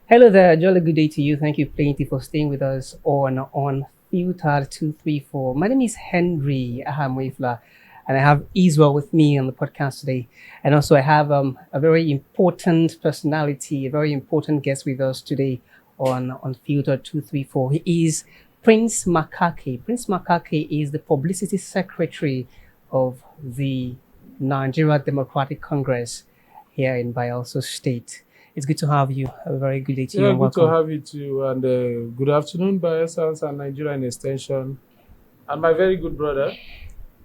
Hello there, jolly good day to you. Thank you plenty for staying with us on Unfiltered 234. My name is Henry Ahamwifla, and I have Israel with me on the podcast today. And also, I have a very important personality, a very important guest with us today on Unfiltered 234. He is Prince Mac Ake. Prince Mac Ake is the Publicity Secretary of the Nigeria Democratic Congress here in Bayelsa State. It's good to have you. A very good day to you. Yeah, And good to welcome. have you too. And good afternoon, Bayelsa and Nigerian Extension. And my very good brother,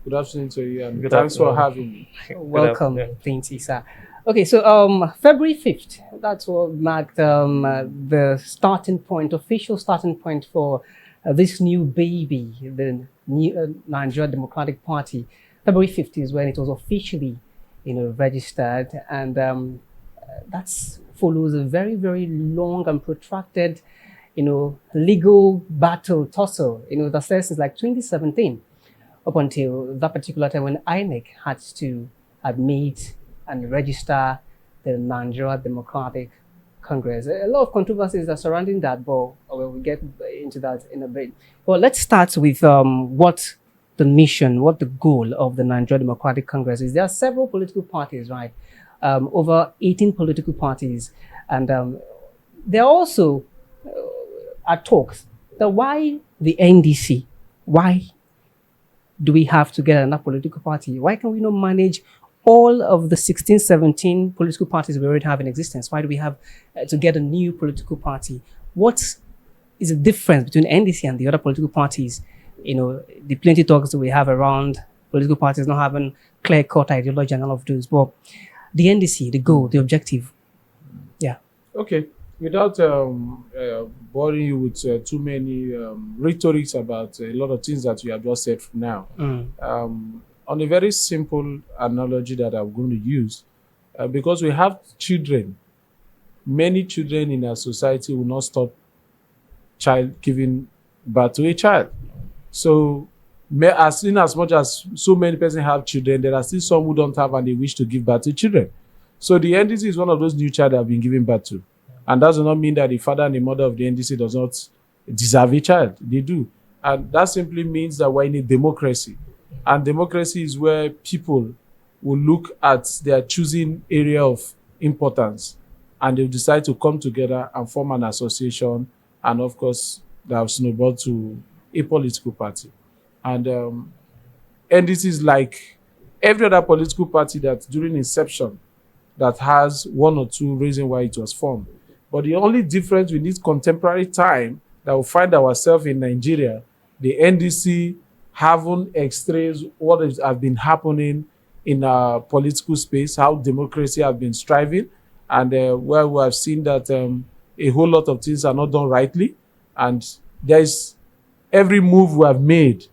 good afternoon to you. And Good thanks for afternoon. having me. Welcome. afternoon. Thank you, sir. Okay, so February 5th, that's what marked the starting point, official starting point for this new baby, the new Nigeria Democratic Party. February 5th is when it was officially, registered, and that's follows a very, very long and protracted, legal battle tussle, that started since like 2017 up until that particular time when INEC had to admit and register the Nigeria Democratic Congress. A lot of controversies are surrounding that, but we'll get into that in a bit. Well, let's start with what the mission, what the goal of the Nigeria Democratic Congress is. There are several political parties, right? Over 18 political parties. And there are also are talks that why the NDC? Why do we have to get another political party? Why can we not manage all of the 16, 17 political parties we already have in existence? Why do we have to get a new political party? What is the difference between NDC and the other political parties? The plenty talks that we have around political parties not having clear-cut ideology and all of those. But the NDC, the goal, the objective. Yeah. Okay. Without boring you with too many rhetorics about a lot of things that you have just said now, on a very simple analogy that I'm going to use, because we have children, many children in our society will not stop giving birth to a child. So, as much as so many persons have children, there are still some who don't have and they wish to give birth to children. So the NDC is one of those new child that have been given birth to. And that does not mean that the father and the mother of the NDC does not deserve a child. They do. And that simply means that we're in a democracy. And democracy is where people will look at their choosing area of importance and they'll decide to come together and form an association. And of course, that will snowball to a political party. And NDC is like every other political party that during inception that has one or two reasons why it was formed. But the only difference with this contemporary time that we find ourselves in Nigeria, the NDC haven't extracted what has been happening in our political space, how democracy has been striving, and where we have seen that a whole lot of things are not done rightly. And there is every move we have made,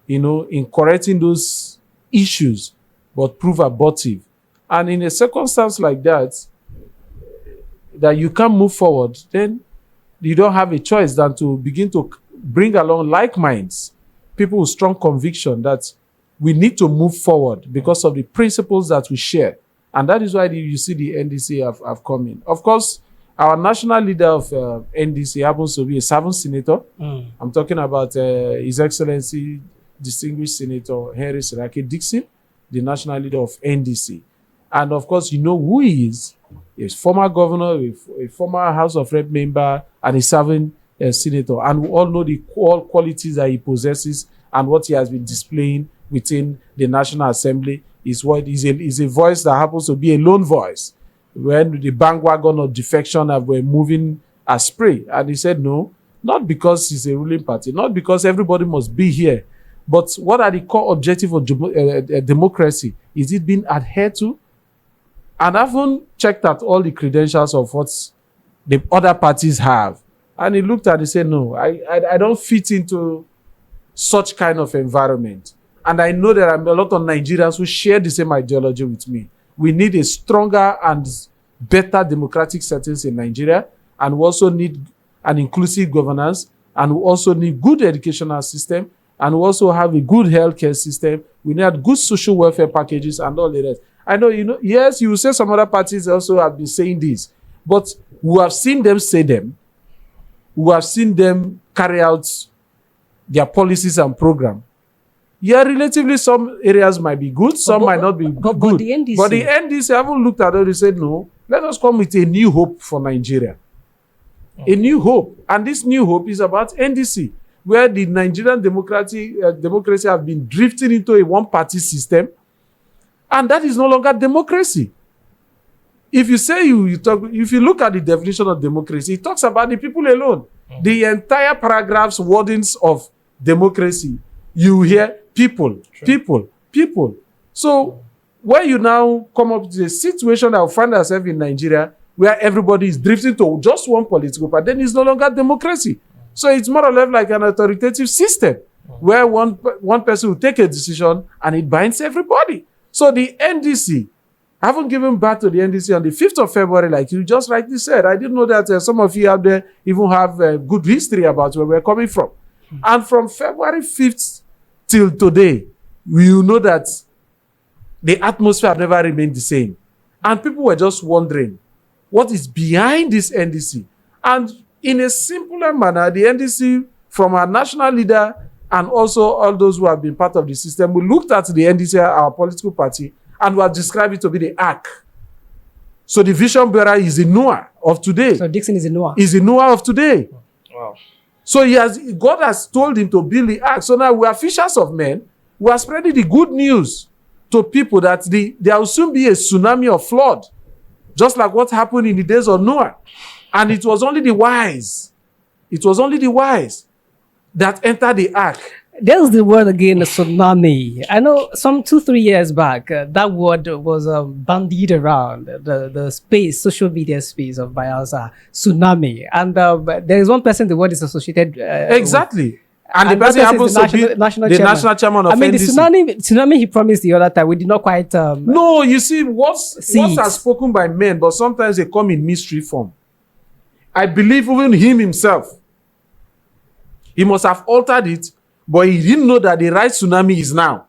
in correcting those issues, but prove abortive. And in a circumstance like that you can't move forward, then you don't have a choice than to begin to bring along like minds, people with strong conviction that we need to move forward because of the principles that we share. And that is why you see the NDC have come in. Of course, our national leader of NDC happens to be a 7th senator. I'm talking about His Excellency, Distinguished Senator Henry Sirake Dixon, the national leader of NDC. And of course, you know who he is. He's former governor, a former House of Rep member, and a serving senator. And we all know the qualities that he possesses and what he has been displaying within the National Assembly. Is a voice that happens to be a lone voice. When the bandwagon of defection were moving astray. And he said, no, not because he's a ruling party, not because everybody must be here, but what are the core objectives of democracy? Is it being adhered to? And I haven't checked out all the credentials of what the other parties have. And he looked at it and said, no, I don't fit into such kind of environment. And I know there are a lot of Nigerians who share the same ideology with me. We need a stronger and better democratic settings in Nigeria. And we also need an inclusive governance. And we also need good educational system. And we also have a good healthcare system. We need good social welfare packages and all the rest. I know, yes, you will say some other parties also have been saying this. But We have seen them say them. We have seen them carry out their policies and program. Yeah, relatively some areas might be good, some might not be good. But the NDC, but the NDC haven't looked at it and said, no, let us come with a new hope for Nigeria. A new hope. And this new hope is about NDC, where the Nigerian democracy have been drifting into a one-party system. And that is no longer democracy. If you say if you look at the definition of democracy, it talks about the people alone. The entire paragraph's wordings of democracy, you hear people, people. So when you now come up to a situation that we find ourselves in Nigeria, where everybody is drifting to just one political party, then it's no longer democracy. So it's more or less like an authoritative system, where one person will take a decision and it binds everybody. So the NDC, I haven't given birth to the NDC on the 5th of February, like you just rightly said. I didn't know that some of you out there even have good history about where we're coming from. And from February 5th till today, you know that the atmosphere have never remained the same. And people were just wondering, what is behind this NDC? And in a simpler manner, the NDC, from our national leader and also all those who have been part of the system, we looked at the NDC, our political party, and we have described it to be the ark. So the vision bearer is the Noah of today. So Dixon is the Noah. Is the Noah of today. Wow. So God has told him to build the ark. So now we are fishers of men. We are spreading the good news to people that there will soon be a tsunami of flood, just like what happened in the days of Noah. And it was only the wise. It was only the wise that entered the ark. There's the word again, the tsunami. I know some 2-3 years back, that word was bandied around the space, social media space of Bayelsa, tsunami. And there is one person the word is associated exactly. And the person happens to be the national chairman of NDC. I mean, the tsunami he promised the other time, we did not quite... no, you see, words are spoken by men, but sometimes they come in mystery form. I believe even him himself, he must have altered it, but he didn't know that the right tsunami is now.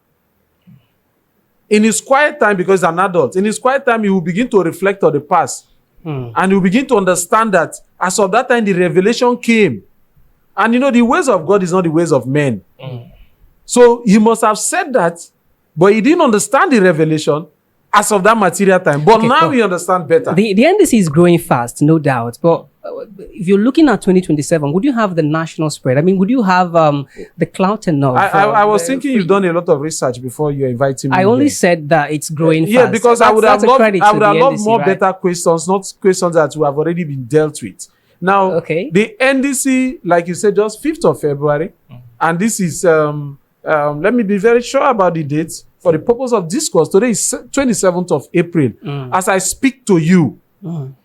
In his quiet time, because he's an adult, in his quiet time, he will begin to reflect on the past. And he will begin to understand that as of that time, the revelation came. And the ways of God is not the ways of men. So he must have said that, but he didn't understand the revelation as of that material time. But now we understand better. The NDC is growing fast, no doubt. But if you're looking at 2027, would you have the national spread? I mean, would you have the clout enough? I was thinking you've done a lot of research before you're inviting me. I only said that it's growing fast. Yeah, because I would have loved more better questions, not questions that have already been dealt with. Now, the NDC, like you said, just 5th of February, and this is, let me be very sure about the dates for the purpose of discourse. Today is 27th of April. As I speak to you,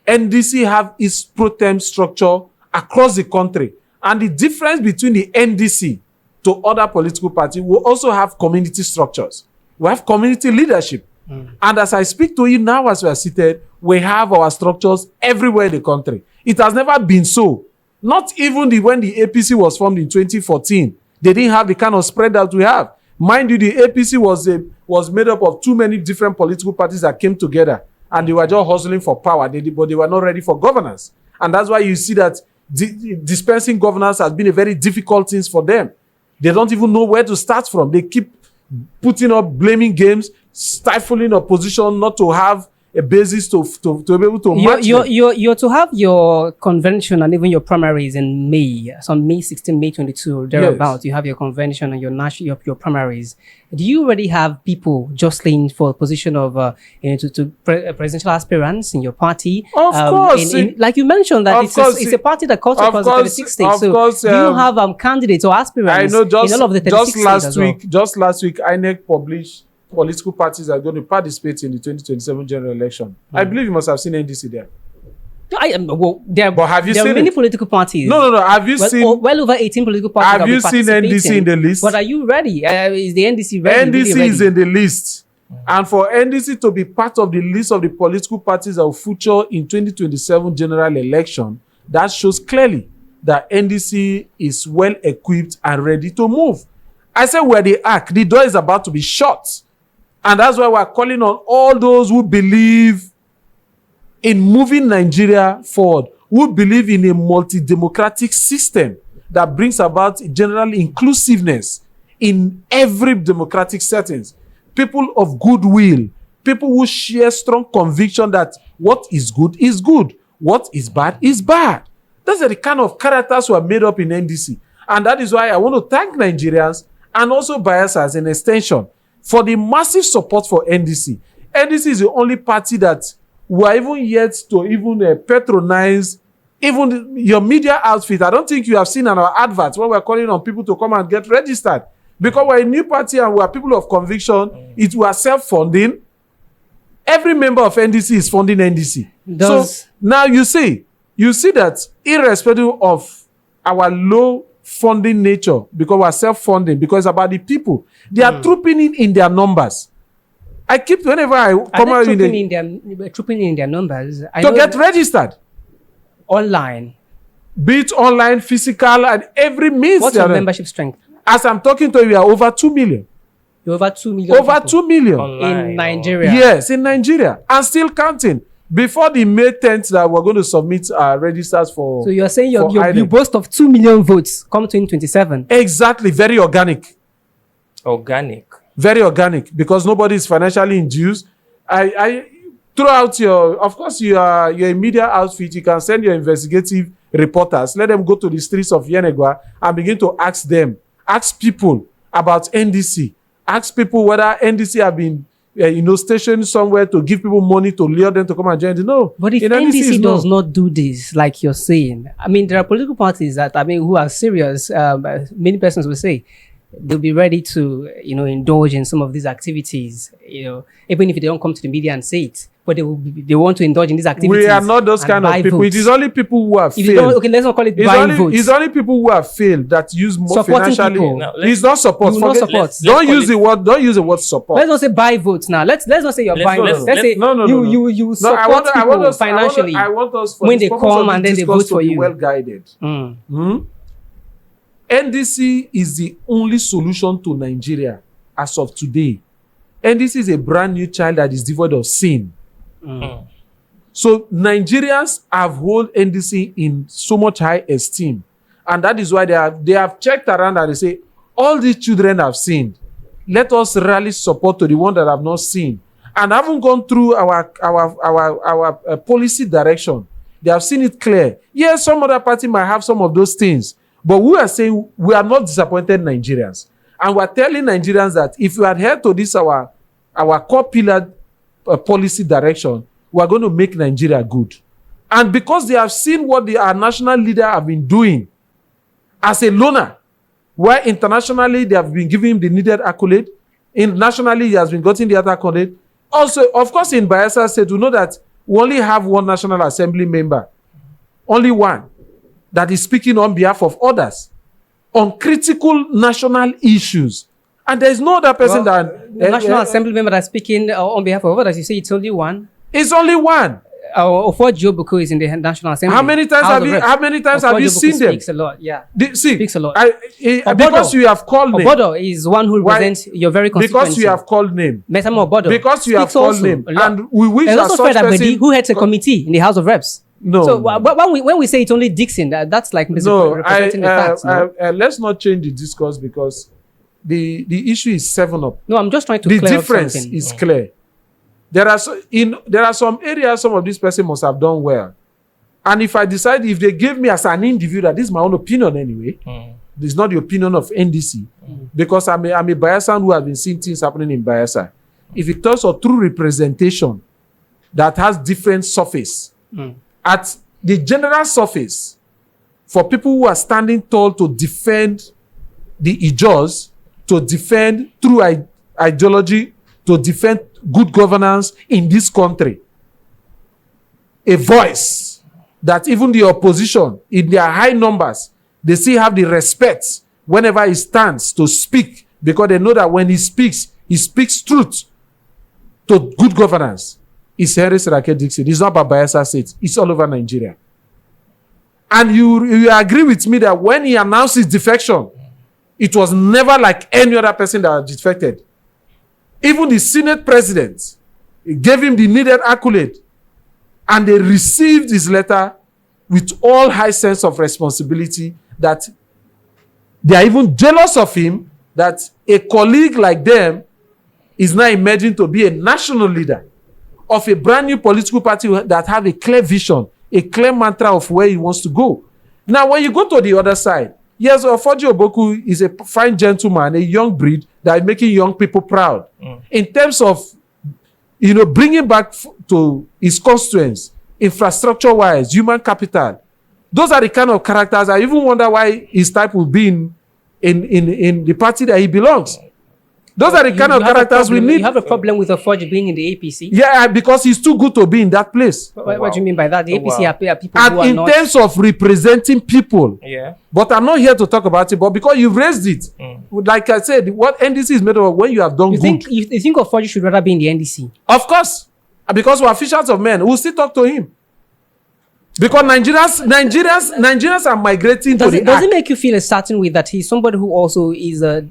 NDC have its pro-tem structure across the country. And the difference between the NDC to other political parties will also have community structures. We have community leadership. And as I speak to you now as we are seated, we have our structures everywhere in the country. It has never been so. Not even when the APC was formed in 2014. They didn't have the kind of spread that we have. Mind you, the APC was made up of too many different political parties that came together. And they were just hustling for power, but they were not ready for governance. And that's why you see that dispensing governance has been a very difficult thing for them. They don't even know where to start from. They keep putting up blaming games, stifling opposition, not to have a basis to be able to match you're to have your convention and even your primaries in May. So on May 16, May 22, thereabouts, you have your convention and your primaries. Do you already have people jostling for a position of presidential aspirants in your party? Of course. Like you mentioned, that it's a party that calls across the 36 states. So do you have candidates or aspirants in all of the 36 states Just last week, INEC published political parties are going to participate in the 2027 general election. I believe you must have seen NDC there. But have you there seen are many political parties. No. Have you seen? Well over 18 political parties. Have you seen NDC in the list? But are you ready? Is the NDC ready? NDC is in the list. And for NDC to be part of the list of the political parties that will feature in 2027 general election, that shows clearly that NDC is well equipped and ready to move. I said we're the ark. The door is about to be shut. And that's why we're calling on all those who believe in moving Nigeria forward, who believe in a multi-democratic system that brings about general inclusiveness in every democratic settings. People of goodwill, people who share strong conviction that what is good, what is bad. Those are the kind of characters who are made up in NDC. And that is why I want to thank Nigerians and also Bayelsa as an extension for the massive support for NDC. NDC is the only party that we are even yet to even patronize even your media outfit. I don't think you have seen on our adverts when we're calling on people to come and get registered. Because we're a new party and we're people of conviction, we are self-funding. Every member of NDC is funding NDC. So now you see that irrespective of our low funding nature, because we're self-funding, because it's about the people, they are trooping in their numbers. I keep, whenever I come out trooping in their numbers to get registered. Online. Be it online, physical, and every means. What's your membership strength? As I'm talking to you, we are over 2 million. You're over 2 million. Over 2 million. Online, in Nigeria. Yes, in Nigeria. And still counting. Before the May 10th that we're going to submit our registers for. So you're saying you boast of 2 million votes come 2027. Exactly. Very organic. Very organic. Because nobody is financially induced. I throughout of course your media outfit, you can send your investigative reporters. Let them go to the streets of Yenegua and begin to ask people about NDC. Ask people whether NDC have been stationed somewhere to give people money to lure them to come and join. No. But if NDC does not do this, like you're saying, I mean, there are political parties that, who are serious. Many persons will say they'll be ready to, indulge in some of these activities, even if they don't come to the media and say it. But they want to indulge in these activities. We are not those kind of people. Votes. It is only people who have failed. Okay, let's not call it buying votes. It's only people who have failed that use more financially. No, it's not support. Don't use the word support. Let's not say buy votes now. Let's not say you're buying votes. Let's say you support people financially. I want us when they come and then they vote for you. Well guided. NDC is the only solution to Nigeria as of today. NDC is a brand new child that is devoid of sin. So Nigerians have held NDC in so much high esteem, and that is why they have checked around and they say all these children have sinned. Let us rally support to the one that have not sinned and haven't gone through our policy direction. They have seen it clear. Yes, some other party might have some of those things, but we are saying we are not disappointed Nigerians, and we are telling Nigerians that if you adhere to this our core pillar policy direction, we are going to make Nigeria good. And because they have seen what our national leader have been doing as a loner, where internationally they have been giving him the needed accolade, nationally he has been getting the other accolade. Also, of course, in Bayelsa State, we know that we only have one National Assembly member, only one, that is speaking on behalf of others on critical national issues. And there is no other person the National Assembly member that's speaking on behalf of others. You say it's only one? It's only one. Ofo Jobuku is in the National Assembly. How many times have you seen them? Speaks a lot, yeah. Speaks a lot. Because you have called name. Obodo is one who represents your very constituency. Because you have called name. Mesamo Obodo. Because you have called name. And we wish that such person who heads a committee in the House of Reps. No. So when we say it's only Dixon, that's like representing the facts. Let's not change the discourse because the issue is 7-Up. No, I'm just trying to clear up something. The difference is clear. There are some areas some of these persons must have done well. And if I decide, if they give me as an individual, this is my own opinion anyway. This is not the opinion of NDC. Because I'm a Bayelsan who has been seeing things happening in Bayelsa. If it talks of true representation that has different surface, at the general surface, for people who are standing tall to defend the Ijos, to defend true ideology, to defend good governance in this country, a voice that even the opposition, in their high numbers, they still have the respect whenever he stands to speak, because they know that when he speaks truth to good governance. It's Harris Raket Dixon. It's not about Bayelsa State. It's all over Nigeria. And you agree with me that when he announced his defection, it was never like any other person that was defected. Even the Senate president gave him the needed accolade, and they received his letter with all high sense of responsibility that they are even jealous of him, that a colleague like them is now emerging to be a national leader of a brand new political party that have a clear vision, a clear mantra of where he wants to go. Now, when you go to the other side, yes, Ofoji Oboku is a fine gentleman, a young breed that is making young people proud. In terms of, bringing back to his constituents, infrastructure-wise, human capital. Those are the kind of characters I even wonder why his type will be in the party that he belongs. Those are the kind of characters we need. You have a problem with Ofoji being in the APC? Yeah, because he's too good to be in that place. What do you mean by that? The APC are people who are and in terms of representing people. Yeah. But I'm not here to talk about it, but because you've raised it. Like I said, what NDC is made of when you have done you good. You think Ofoji should rather be in the NDC? Of course. Because we're officials of men. We'll still talk to him. Because Nigerians are migrating to the Does it make you feel a certain way that he's somebody who also is a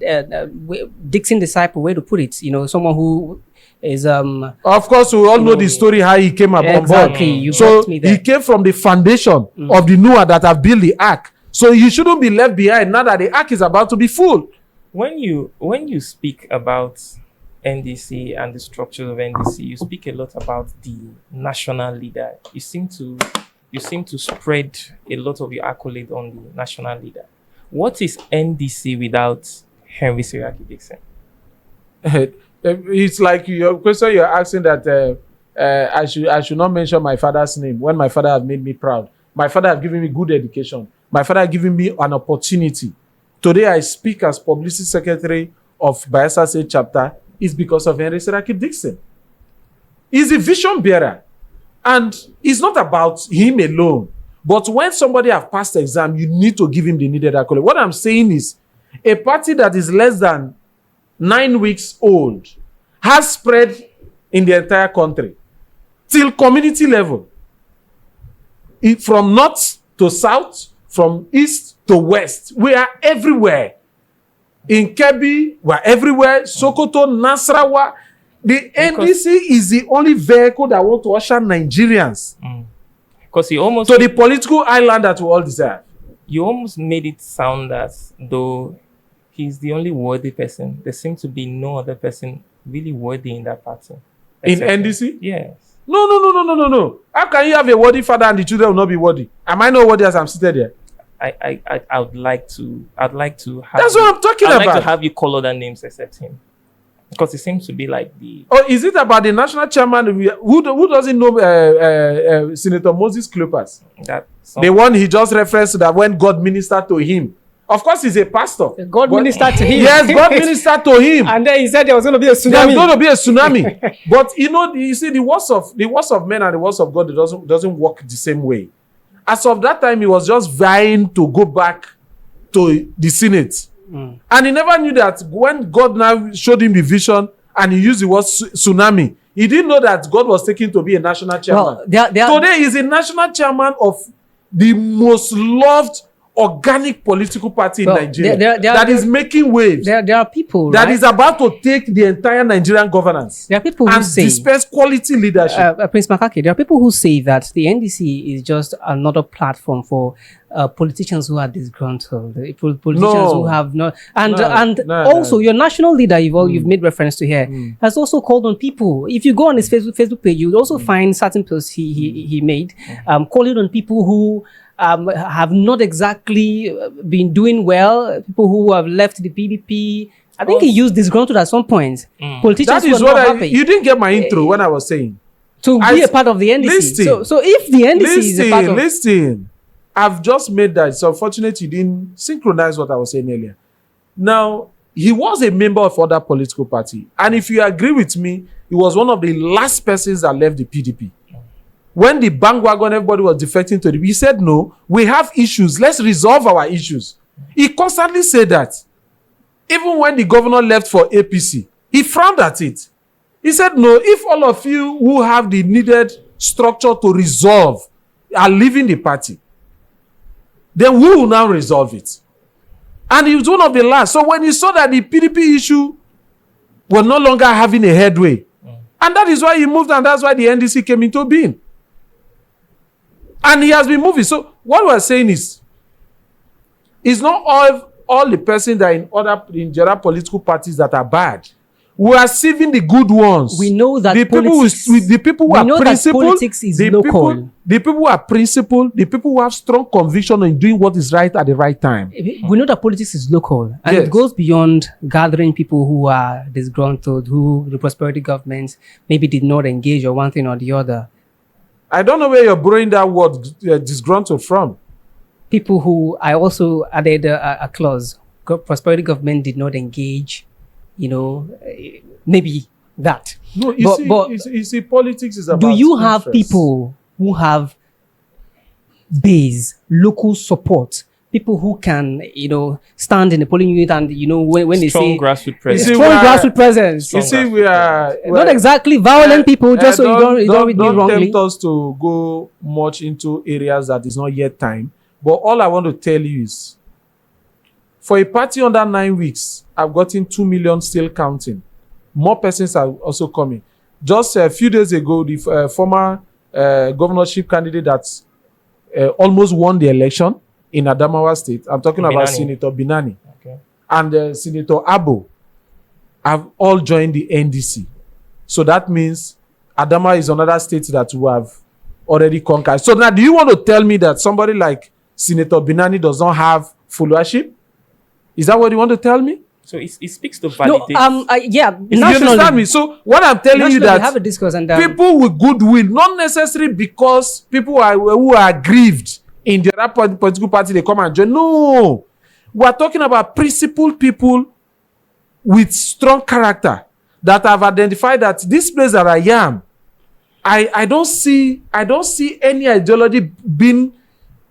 Dixon disciple, way to put it? Someone who is Of course, we all know the story how he came up on board. So he came from the foundation of the Noah that have built the ark. So you shouldn't be left behind now that the ark is about to be full. When you speak about NDC and the structure of NDC, you speak a lot about the national leader. You seem to spread a lot of your accolade on the national leader. What is NDC without Henry Seriake Dixon? It's like your question you're asking that I should not mention my father's name when my father has made me proud. My father has given me good education. My father has given me an opportunity. Today I speak as Publicity Secretary of Bayelsa State Chapter. It's because of Henry Seriake Dixon. He's a vision bearer. And it's not about him alone. But when somebody has passed the exam, you need to give him the needed accolade. What I'm saying is, a party that is less than 9 weeks old has spread in the entire country till community level. From north to south, from east to west, we are everywhere. In Kebbi, we are everywhere. Sokoto, Nasarawa. The NDC is the only vehicle that want to usher Nigerians Because he almost to the political island that we all desire. You almost made it sound as though he's the only worthy person. There seems to be no other person really worthy in that party. In NDC? Yes. No. How can you have a worthy father and the children will not be worthy? Am I not worthy as I'm seated here? I would like to have That's what I'm talking about. I'd like to have you call other names except him. Because it seems to be like the... Oh, is it about the national chairman? Who doesn't know Senator Moses Cleopas? The one he just referenced that when God ministered to him. Of course, he's a pastor. God ministered to him. Yes, God ministered to him. And then he said there was going to be a tsunami. There's going to be a tsunami. But you see, the words of men and the words of God doesn't work the same way. As of that time, he was just vying to go back to the Senate. And he never knew that when God now showed him the vision and he used the word tsunami, he didn't know that God was taking to be a national chairman. Well, Today, he's a national chairman of the most loved organic political party in Nigeria that is making waves. There are people that is about to take the entire Nigerian governance. There are people who say, dispense quality leadership. Prince Mac Ake, there are people who say that the NDC is just another platform for politicians who are disgruntled, politicians who have not, also your national leader you've made reference to here has also called on people. If you go on his Facebook page, you'll also find certain posts he made calling on people who have not exactly been doing well, people who have left the PDP. I think he used disgruntled at some point. Politicians that is who are not happy. You didn't get my intro when I was saying. To be a part of the NDC. So if the NDC is a part of... Listen, I've just made that. It's unfortunate you didn't synchronize what I was saying earlier. Now, he was a member of other political party. And if you agree with me, he was one of the last persons that left the PDP. When the bandwagon, everybody was defecting to the... He said, no, we have issues. Let's resolve our issues. He constantly said that. Even when the governor left for APC, he frowned at it. He said, no, if all of you who have the needed structure to resolve are leaving the party, then we will now resolve it. And he was one of the last. So when he saw that the PDP issue was no longer having a headway, and that is why he moved, and that's why the NDC came into being. And he has been moving. So what we're saying is, it's not all the person that in the other political parties that are bad. We are saving the good ones. We know that the people who are principled, politics is local. The people who are principled, the people who have strong conviction in doing what is right at the right time. We know that politics is local, and it goes beyond gathering people who are disgruntled, who the prosperity government maybe did not engage or one thing or the other. I don't know where you're borrowing that word disgruntled from. People who I also added a clause. Prosperity government did not engage. Maybe that. No, you see, politics is about. Do you have people who have base, local support, people who can, stand in the polling unit and, when they say grassroots presence. Strong grassroots presence. You see, we are not exactly violent people. Just so you don't read me wrongly. Don't tempt us to go much into areas that is not yet time. But all I want to tell you is, for a party under 9 weeks, I've gotten 2 million still counting. More persons are also coming. Just a few days ago, the former governorship candidate that almost won the election in Adamawa State, I'm talking about Senator Binani, and Senator Abo, have all joined the NDC. So that means Adamawa is another state that we have already conquered. So now, do you want to tell me that somebody like Senator Binani does not have followership? Is that what you want to tell me? So it speaks to validate. You understand me? So what I'm telling you that have a discourse and people with goodwill, not necessarily because people who are aggrieved in the other political party, they come and join. No, we are talking about principled people with strong character that have identified that this place that I am, I don't see any ideology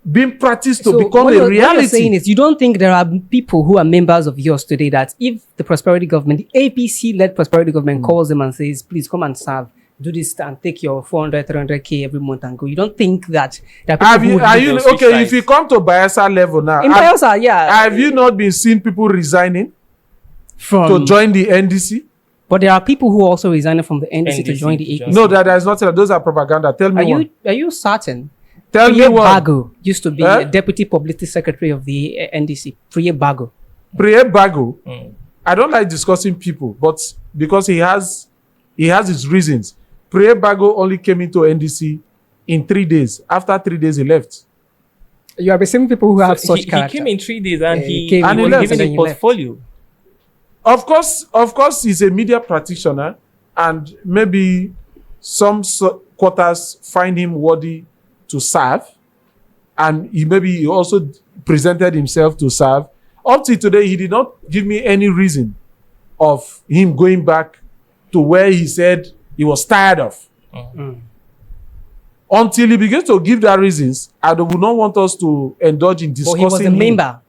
being practiced to become a reality. What you're saying is you don't think there are people who are members of yours today that if the prosperity government, the APC-led prosperity government calls them and says, please come and serve, do this and take your 400, 300K every month and go. You don't think that there are people if you come to Bayelsa level now. In Bayelsa, have you not been seeing people resigning to join the NDC? But there are people who also resigning from the NDC to join the APC. No, that is not. Those are propaganda. Tell me Are you certain? Tell me what. Bago used to be a deputy publicity secretary of the NDC. Priye Bago. I don't like discussing people, but because he has his reasons. Priye Bago only came into NDC in 3 days. After 3 days, he left. You are the same people who have such character. He came in 3 days and he was given a portfolio. Of course, he's a media practitioner, and maybe some quarters find him worthy to serve, and he also presented himself to serve. Up to today, he did not give me any reason of him going back to where he said he was tired of. Until he begins to give that reasons, I would not want us to indulge in discussing. But he was a member.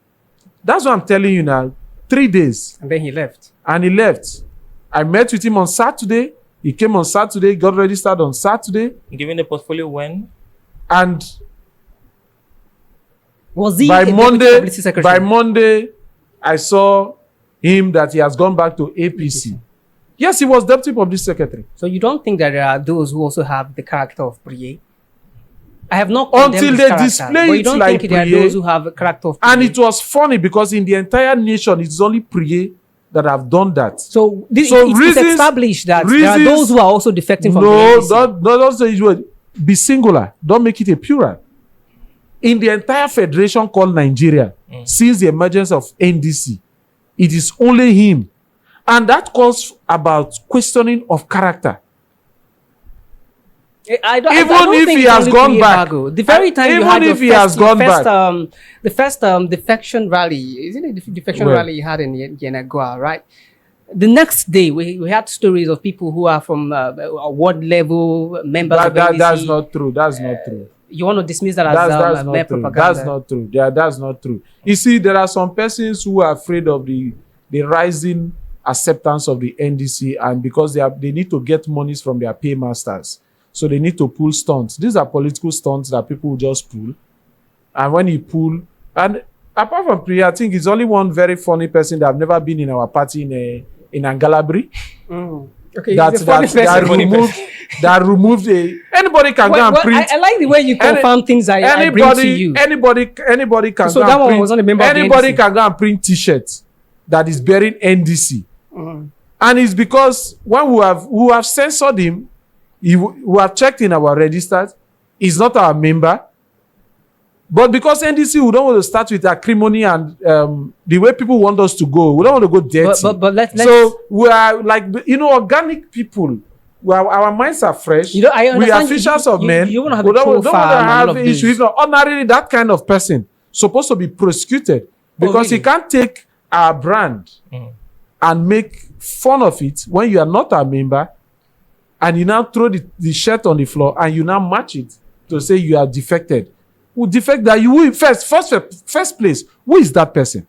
That's what I'm telling you now. 3 days. And then he left. I met with him on Saturday. He came on Saturday, got registered on Saturday. Given the portfolio when? And was he by Monday, I saw him that he has gone back to APC. Yes, he was deputy public secretary. So you don't think that there are those who also have the character of Priye? I have not until they display it like Priye. There are those who have a character of Priye. And it was funny because in the entire nation, it's only Priye that have done that. So it's established that there are those who are also defecting from the NDC. No, don't say it. Be singular. Don't make it a plural. In the entire federation called Nigeria, since the emergence of NDC, it is only him. And that calls about questioning of character. I don't think he has gone back. The very time you had the first defection rally, isn't it the defection rally you had in Yenagoa, right? The next day, we had stories of people who are from ward level members of NDC. That's not true. That's not true. You want to dismiss that as mere propaganda? That's not true. That's not true. You see, there are some persons who are afraid of the rising acceptance of the NDC, and because they need to get monies from their paymasters. So they need to pull stunts. These are political stunts that people will just pull. And when you pull, and apart from Priya, I think it's only one very funny person that have never been in our party in Angalabri. Okay, that that removed anybody can go and print. I like the way you confirm things I bring to you. Anybody can so go that and one print. was not a member Anybody of the NDC. can go and print T-shirts that is bearing NDC. And it's because when we have censored him, we have checked in our registers, he's not our member. But because NDC, we don't want to start with acrimony and the way people want us to go. We don't want to go dirty. But let's so we are like, organic people. Our minds are fresh. I understand we are fishers of men. You want to have we a don't troll want to farm have and all of this. issues. Ordinarily, that kind of person supposed to be prosecuted because really? he can't take our brand and make fun of it when you are not a member, and you now throw the shirt on the floor and you now match it to say you are defected. Who defect that you will first place? Who is that person?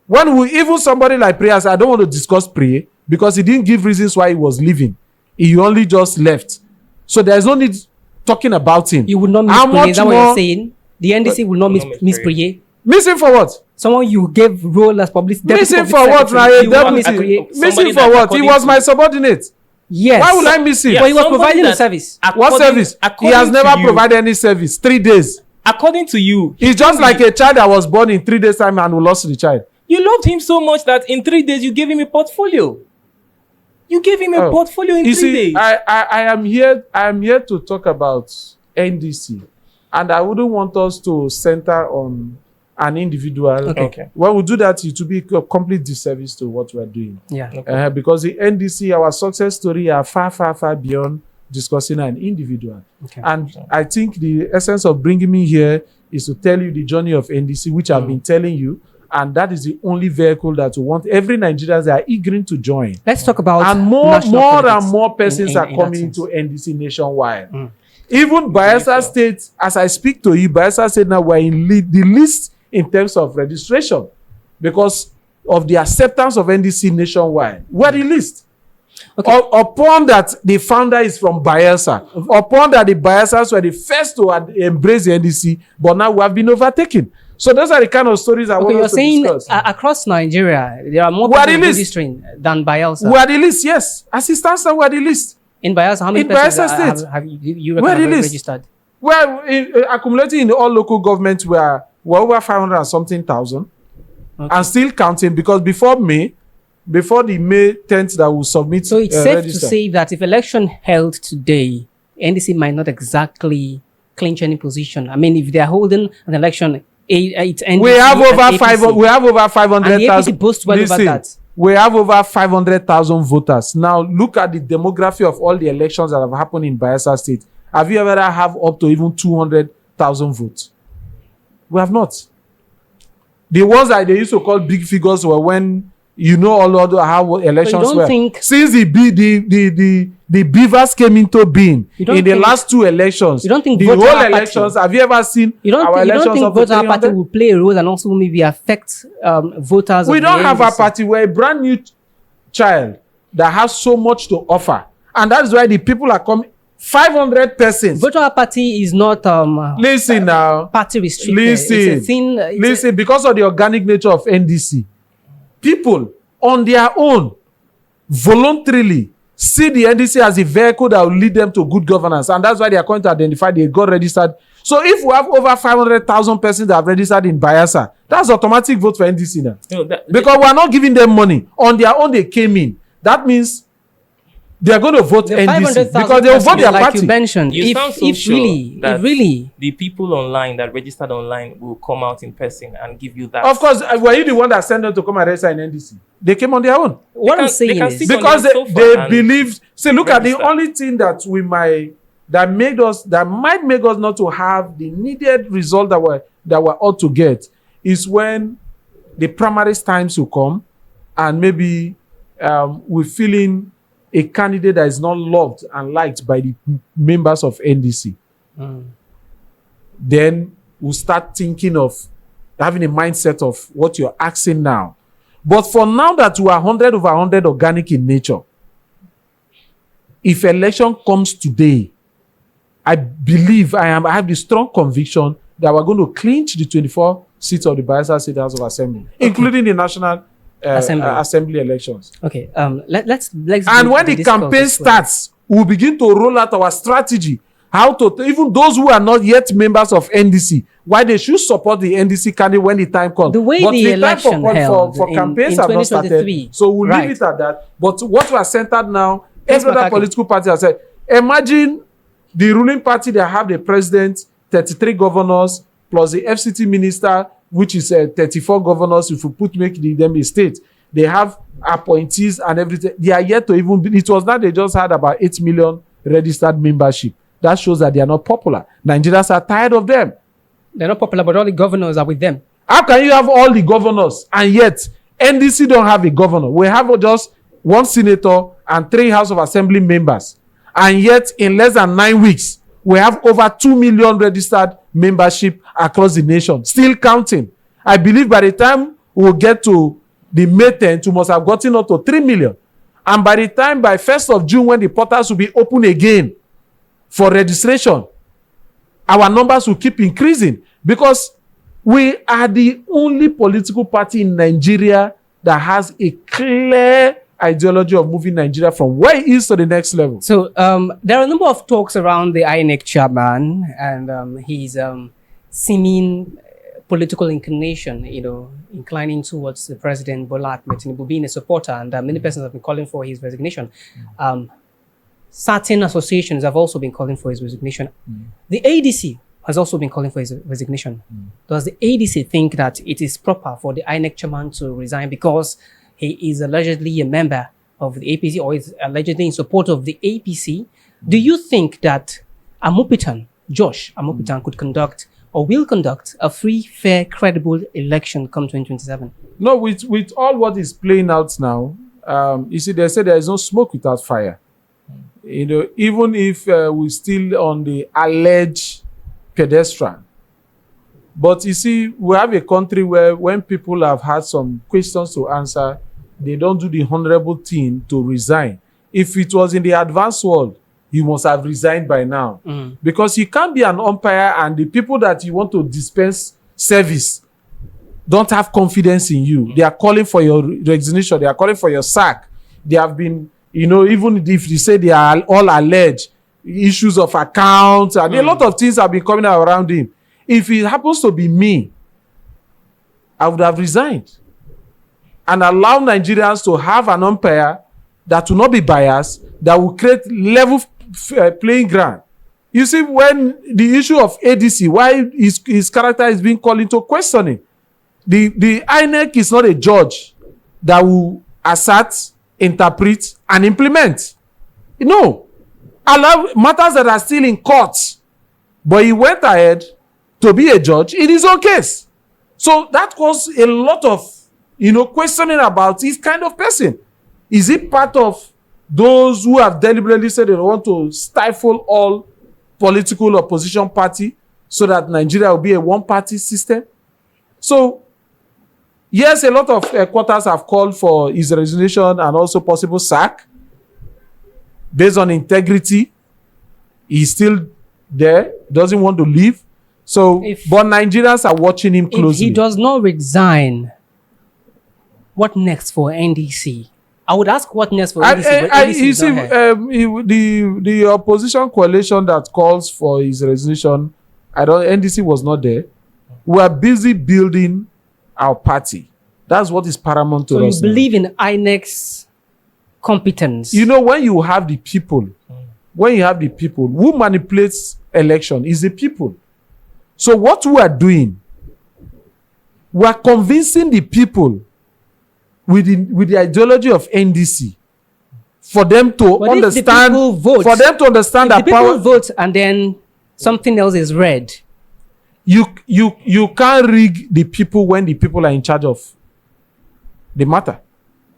When even somebody like Prayers, I don't want to discuss Prayer because he didn't give reasons why he was leaving. He only just left. So there's no need talking about him. You will not miss Prayer. Is that what you're saying? The NDC will not miss Prayer. Missing for what? Someone you gave role as publicity. Missing for what? Missing for what? He was my subordinate. Yes. Why will I miss him? But he was providing the service. What service? He has never provided any service. 3 days. According to you, he's just like a child that was born in 3 days' time and we lost the child. You loved him so much that in 3 days you gave him a portfolio. You gave him a portfolio in 3 days. I am here to talk about NDC, and I wouldn't want us to center on an individual. Okay. When we do that, it will be a complete disservice to what we are doing. Yeah. Okay. Because the NDC, our success story are far, far, far beyond discussing an individual. Okay. And I think the essence of bringing me here is to tell you the journey of NDC, which I've been telling you. And that is the only vehicle that we want every Nigerians that are eager to join. Let's talk about and more and more persons are coming into NDC nationwide. Even Bayelsa State, as I speak to you, Bayelsa State now we're in the list in terms of registration because of the acceptance of NDC nationwide. We're the list. Okay. Upon that, the founder is from Bayelsa. Upon that, the Bayelsas were the first to embrace the NDC, but now we have been overtaken. So those are the kind of stories I want us to discuss. Saying across Nigeria, there are more people registering than Bayelsa. We are the list, yes. As it stands now, we are the list. In Bayelsa, how many persons have you registered? Well, accumulating in all local governments, we're over 500 and something thousand. Okay. And still counting because before the May 10th that will submit. So it's safe to say that if election held today, NDC might not exactly clinch any position. I mean, if they're holding an election, it's NDC. We have over 500,000. We have over 500,000 voters. Now look at the demography of all the elections that have happened in Bayelsa State. Have you ever have up to even 200,000 votes? We have not. The ones that they used to call big figures were when all other how elections were. Since the beavers came into being in the last 2 elections, you don't think the whole elections, have you ever seen our elections? You don't think voter party will play a role and also maybe affect voters? We don't have a party. We're a brand new child that has so much to offer. And that's why the people are coming. 500 persons. Voter party is not listen now. Party restricted. Listen, because of the organic nature of NDC, people on their own voluntarily see the NDC as a vehicle that will lead them to good governance, and that's why they are going to identify they got registered. So if we have over 500,000 persons that have registered in Bayelsa, that's automatic vote for NDC now. Because we are not giving them money. On their own, they came in. That means they are going to vote NDC because they will vote their party. You mentioned, if really the people online that registered online will come out in person and give you that. Of course, were you the one that sent them to come and register in NDC? They came on their own. What I'm saying is because they believed. See, look at the only thing that might make us not to have the needed result that we ought to get is when the primary times will come and maybe we're feeling a candidate that is not loved and liked by the members of NDC. Then we'll start thinking of having a mindset of what you're asking now. But for now that we are 100 over 100 organic in nature, if election comes today, I believe I have the strong conviction that we're going to clinch the 24 seats of the Bayelsa State House of Assembly, including the National Assembly elections. Okay. Let's and when the campaign starts we will begin to roll out our strategy. How to, even those who are not yet members of NDC, why they should support the NDC candidate when the time comes. The way but the election held for campaigns in have not started. So we'll leave it at that. But what we are centered now, every other political party has said, imagine the ruling party that have the president, 33 governors, plus the FCT minister, which is 34 governors, if you make them a state. They have appointees and everything. They are yet to even be, it was not, they just had about 8 million registered membership. That shows that they are not popular. Nigerians are tired of them. They're not popular, but all the governors are with them. How can you have all the governors and yet NDC don't have a governor? We have just one senator and 3 House of Assembly members. And yet in less than 9 weeks, we have over 2 million registered membership across the nation. Still counting. I believe by the time we will get to the May 10th, we must have gotten up to 3 million. And by the time, by 1st of June, when the portals will be open again for registration, our numbers will keep increasing, because we are the only political party in Nigeria that has a clear ideology of moving Nigeria from where it is to the next level. So there are a number of talks around the INEC chairman and his seeming political inclination, inclining towards the president Bola Ahmed Tinubu, being a supporter, and many persons have been calling for his resignation. Certain associations have also been calling for his resignation. The ADC has also been calling for his resignation. Does the ADC think that it is proper for the INEC chairman to resign because he is allegedly a member of the APC, or is allegedly in support of the APC? Do you think that Josh Amopitan could conduct or will conduct a free, fair, credible election come 2027? No, with all what is playing out now, you see, they say there is no smoke without fire. Even if we're still on the alleged pedestrian. But you see, we have a country where when people have had some questions to answer, they don't do the honorable thing to resign. If it was in the advanced world, you must have resigned by now. Because you can't be an umpire and the people that you want to dispense service don't have confidence in you. They are calling for your resignation. They are calling for your sack. They have been, even if you say they are all alleged, issues of accounts, and a lot of things have been coming around him. If it happens to be me, I would have resigned and allow Nigerians to have an umpire that will not be biased, that will create level playing ground. You see, when the issue of ADC, why his character is being called into questioning, the INEC is not a judge that will assert, interpret, and implement. Allow matters that are still in court, but he went ahead to be a judge in his own case. So that caused a lot of, questioning about his kind of person. Is he part of those who have deliberately said they want to stifle all political opposition party so that Nigeria will be a one-party system? So, yes, a lot of quarters have called for his resignation and also possible sack. Based on integrity, he's still there, doesn't want to leave. So, but Nigerians are watching him closely. If he does not resign, what next for NDC? I would ask what next for NDC. You see, the opposition coalition that calls for his resignation, NDC was not there. We are busy building our party. That's what is paramount to us. So you believe in INEC's competence? When you have the people, who manipulates election is the people. So what we are doing, we are convincing the people with the ideology of NDC for them to understand. For them to understand that power. People vote and then something else is read. You can't rig the people when the people are in charge of the matter.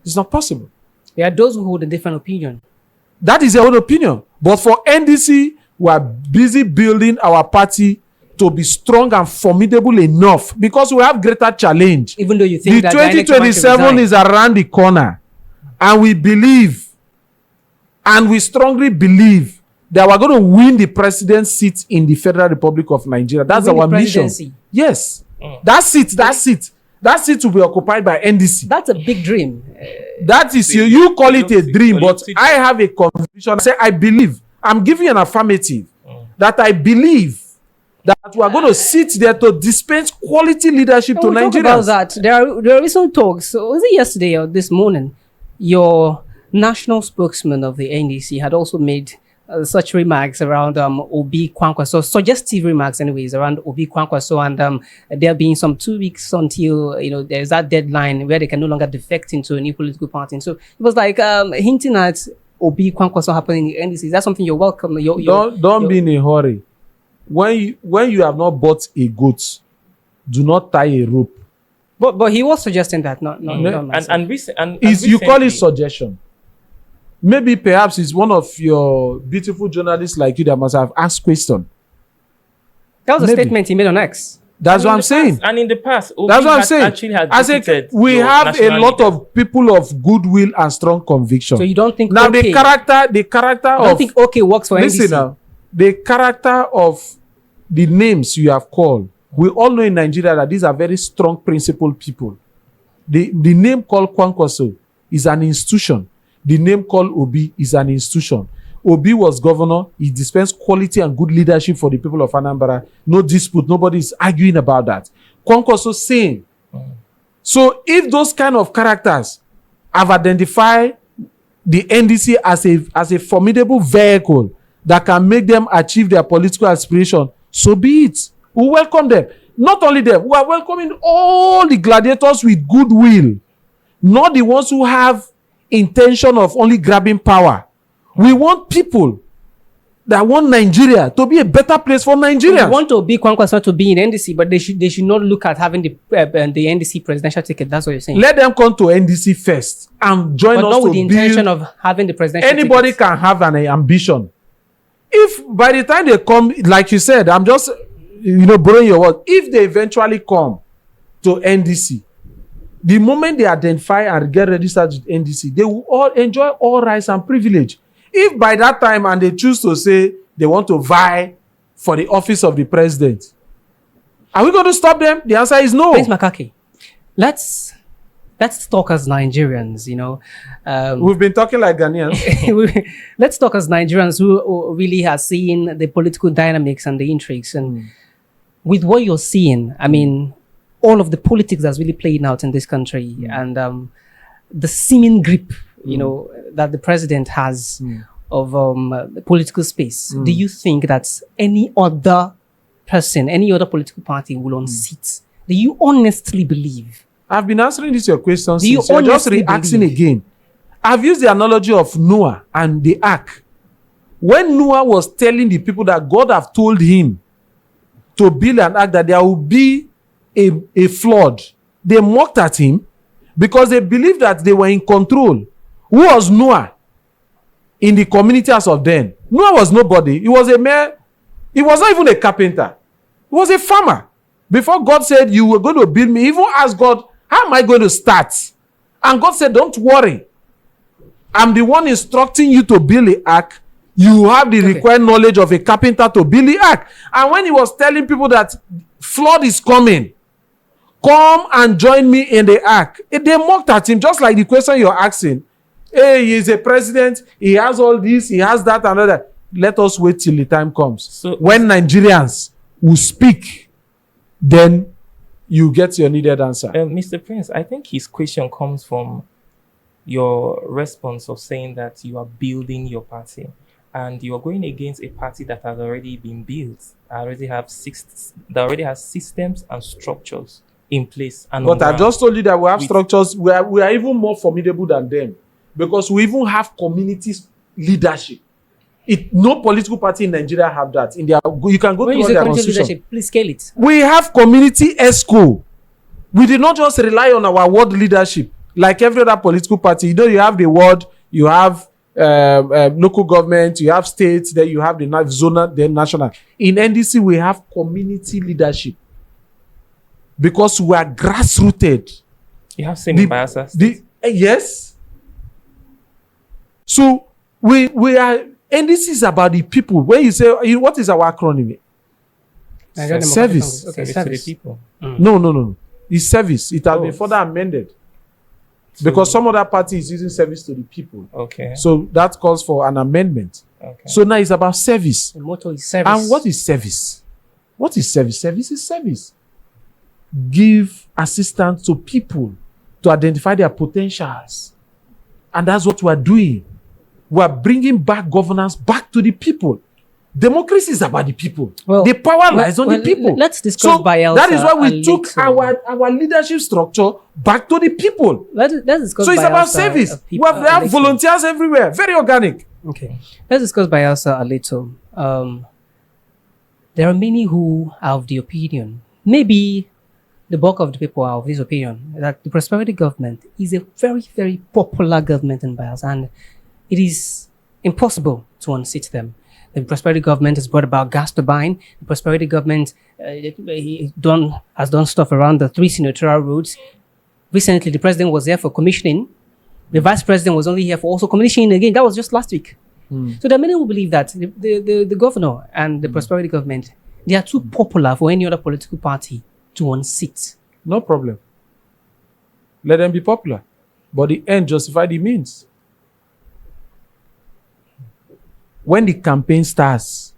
It's not possible. There are those who hold a different opinion. That is their own opinion. But for NDC, we are busy building our party to be strong and formidable enough, because we have greater challenge. Even though you think that 2027 is around the corner, and we believe, and we strongly believe that we're going to win the president's seat in the Federal Republic of Nigeria. That's our mission. Yes. That's it. That seat will be occupied by NDC. That's a big dream. That is you call it a dream, but I have a conviction. I say I believe. I'm giving an affirmative that I believe that we are going to sit there to dispense quality leadership to Nigerians. About that, there are recent talks. So was it yesterday or this morning? Your national spokesman of the NDC had also made such remarks around Obi Kwankwaso, suggestive remarks anyways around Obi Kwankwaso, and there being some 2 weeks until there's that deadline where they can no longer defect into a new political party. So it was like hinting at Obi Kwankwaso happening in the NDC. Is that something you're welcome? Don't be in a hurry. When you have not bought a goat, do not tie a rope. But he was suggesting that not you call it suggestion. Maybe perhaps it's one of your beautiful journalists like you that must have asked question. That was a statement he made on X. That's what I'm saying. And in the past, that's what I'm saying. I say we have a lot of people of goodwill and strong conviction. So you don't think now the character I don't think OK works for NDC. Listen now, the character of the names you have called, we all know in Nigeria that these are very strong principled people. The name called Kwankwaso is an institution. The name called Obi is an institution. Obi was governor. He dispensed quality and good leadership for the people of Anambra. No dispute. Nobody is arguing about that. Kwankwaso same. So if those kind of characters have identified the NDC as a formidable vehicle that can make them achieve their political aspiration, so be it. We welcome them. Not only them, we are welcoming all the gladiators with goodwill, not the ones who have intention of only grabbing power. We want people that want Nigeria to be a better place for Nigerians. We want to be Kwankwaso to be in NDC, but they should not look at having the NDC presidential ticket. That's what you're saying. Let them come to NDC first and join us. But not with the intention of having the presidential ticket. Anybody can have an ambition. If by the time they come, like you said, I'm just borrowing your word. If they eventually come to NDC, the moment they identify and get registered with NDC, they will all enjoy all rights and privilege. If by that time and they choose to say they want to vie for the office of the president, are we going to stop them? The answer is no. Thanks, Mac Ake. Let's talk as Nigerians, We've been talking like Ghanaians. Let's talk as Nigerians who really have seen the political dynamics and the intrigues. And with what you're seeing, I mean, all of the politics that's really playing out in this country and the seeming grip, that the president has of the political space. Do you think that any other person, any other political party will unseat? Do you honestly believe? I've been answering this your question since you're just reacting again. I've used the analogy of Noah and the ark. When Noah was telling the people that God have told him to build an ark, that there will be a flood, they mocked at him because they believed that they were in control. Who was Noah in the community as of then? Noah was nobody. He was he was not even a carpenter. He was a farmer. Before God said, you were going to build me, even asked God, how am I going to start? And God said, don't worry. I'm the one instructing you to build the ark. You have the required knowledge of a carpenter to build the ark. And when he was telling people that flood is coming, come and join me in the ark, they mocked at him, just like the question you're asking. Hey, he is a president. He has all this. He has that and all that. Let us wait till the time comes. So when Nigerians will speak, then you get your needed answer. Mr. Prince, I think his question comes from your response of saying that you are building your party and you are going against a party that has already been built, that already has systems and structures in place. But I just told you that we have structures. We are even more formidable than them. Because we even have community leadership. No political party in Nigeria have that. You can go through their constitution. Leadership, please scale it. We have community ESCO. We did not just rely on our ward leadership like every other political party. You have the ward, you have local government, you have states, then you have the zonal, then national. In NDC, we have community leadership because we are grassrooted. You have same in Bayelsa? Yes. So we are, and this is about the people. When you say, what is our acronym? Service. Okay, service to the people. No. It's service. It has been further amended. Because some other party is using service to the people. Okay. So that calls for an amendment. Okay. So now it's about service. The motto is service. And what is service? What is service? Service is service. Give assistance to people to identify their potentials. And that's what we are doing. We are bringing back governance back to the people. Democracy is about the people. Well, the power lies on the people. Let's discuss so Bayelsa. that is why we took our leadership structure back to the people. Let's discuss so it's Bayelsa about service. We have volunteers everywhere. Very organic. Okay. Let's discuss Bayelsa a little. There are many who are of the opinion, maybe the bulk of the people are of this opinion, that the prosperity government is a very, very popular government in Bayelsa, and it is impossible to unseat them. The prosperity government has brought about gas turbine. The prosperity government has done stuff around the 3 senatorial roads. Recently, the president was there for commissioning. The vice president was only here for also commissioning again. That was just last week. So there are many who believe that the governor and the prosperity government, they are too popular for any other political party to unseat. No problem. Let them be popular. But the end justify the means. When the campaign starts,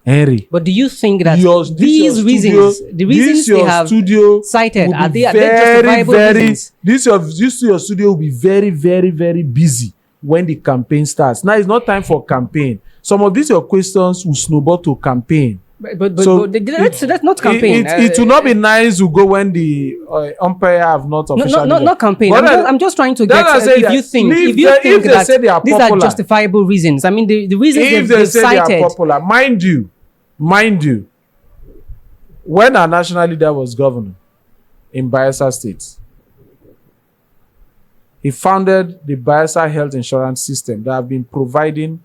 Henry. But do you think that the reasons they have cited, are they justifiable reasons? This your studio will be very, very, very busy when the campaign starts. Now it's not time for campaign. Some of these your questions will snowball to campaign. But that's not campaign. It will not be nice to go when the umpire have not officially. Not campaign. I'm just trying to get if you think that these are justifiable reasons. I mean, the reasons if they say cited. They are popular, mind you, when our national leader was governor in Bayelsa State, he founded the Bayelsa health insurance system that have been providing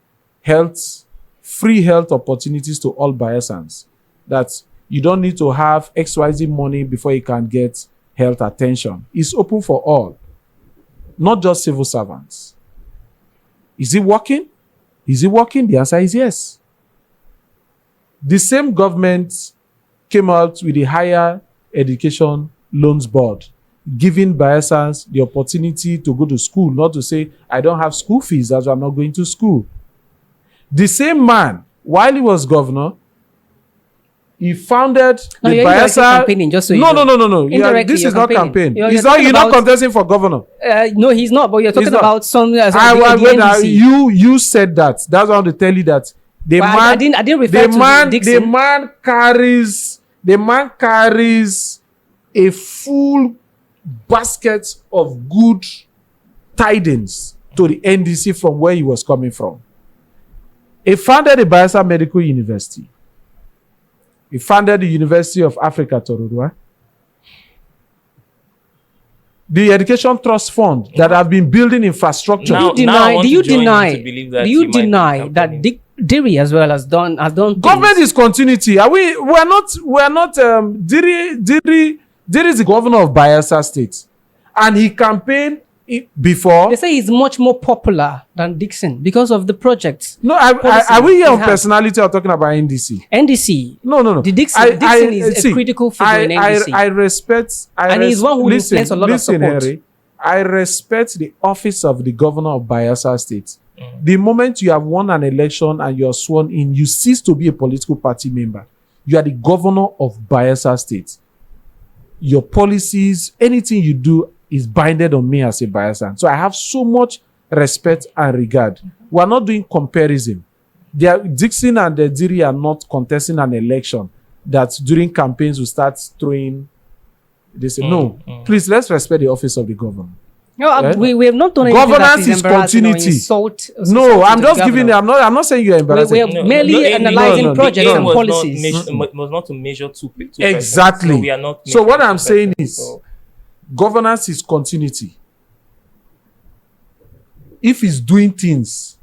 free health opportunities to all Bayelsans. That you don't need to have XYZ money before you can get health attention. It's open for all, not just civil servants. Is it working? Is it working? The answer is yes. The same government came out with the Higher Education Loans Board, giving Bayelsans the opportunity to go to school, not to say, I don't have school fees, that's why I'm not going to school. The same man, while he was governor, he founded the Bayelsa. No. This is not campaign. You're not contesting for governor. No, he's not. But you're talking about some. You said that. That's why I want to tell you that I didn't refer to Dixon. The man carries a full basket of good tidings to the NDC from where he was coming from. He founded the Bayelsa Medical University. He founded the University of Africa, Tororua. The Education Trust Fund that have been building infrastructure. Do you deny that Diri as well has done Government things? is continuity. We're not Diri is the governor of Bayelsa State. And he campaigned before. They say he's much more popular than Dixon because of the projects. No, are we here on personality or talking about NDC? NDC. No. The Dixon is a critical figure in NDC. I respect. And he's one who influenced a lot of support. Henry, I respect the office of the governor of Bayelsa State. The moment you have won an election and you're sworn in, you cease to be a political party member. You are the governor of Bayelsa State. Your policies, anything you do is binded on me as a Bayelsan. So I have so much respect and regard. We are not doing comparison. Dixon and Diri are not contesting an election that during campaigns we start throwing. They say, please, let's respect the office of the governor. No, we have not done anything. Governance is continuity. No, I'm just giving. I'm not saying you're embarrassing. We are merely analyzing projects and policies. It was not to measure two exactly. So we are not. So what I'm saying is, governance is continuity. If it's doing things,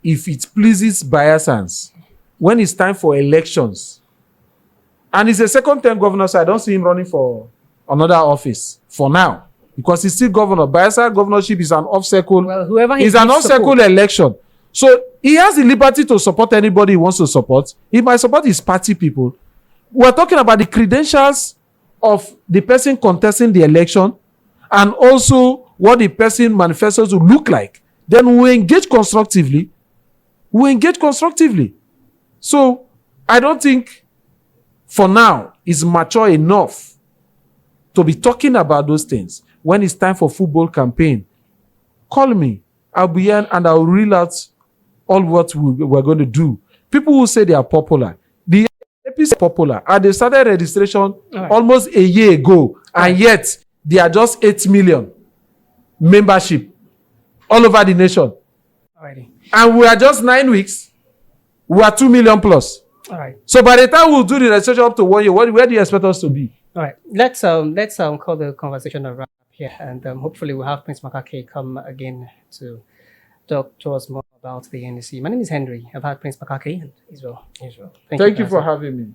if it pleases Bayelsans, when it's time for elections, and he's a second-term governor, so I don't see him running for another office for now. Because he's still governor. Bayelsa governorship is an off-cycle. Well, whoever is an off-cycle election. So he has the liberty to support anybody he wants to support. He might support his party people. We're talking about the credentials of the person contesting the election and also what the person manifestos will look like, then we engage constructively. So I don't think for now it's mature enough to be talking about those things. When it's time for football campaign, call me. I'll be here and I'll reel out all what we're going to do. People who say they are popular. The APC are popular. And they started registration almost a year ago. And yet, they are just 8 million membership all over the nation. Alrighty. And we are just 9 weeks. We are 2 million plus. All right. So by the time we'll do the registration up to 1 year, where do you expect us to be? All right. Let's call the conversation a wrap here, and hopefully we'll have Prince Mac Ake come again to talk to us more about the NDC. My name is Henry. I've had Prince Mac Ake and Israel. Thank you for having me.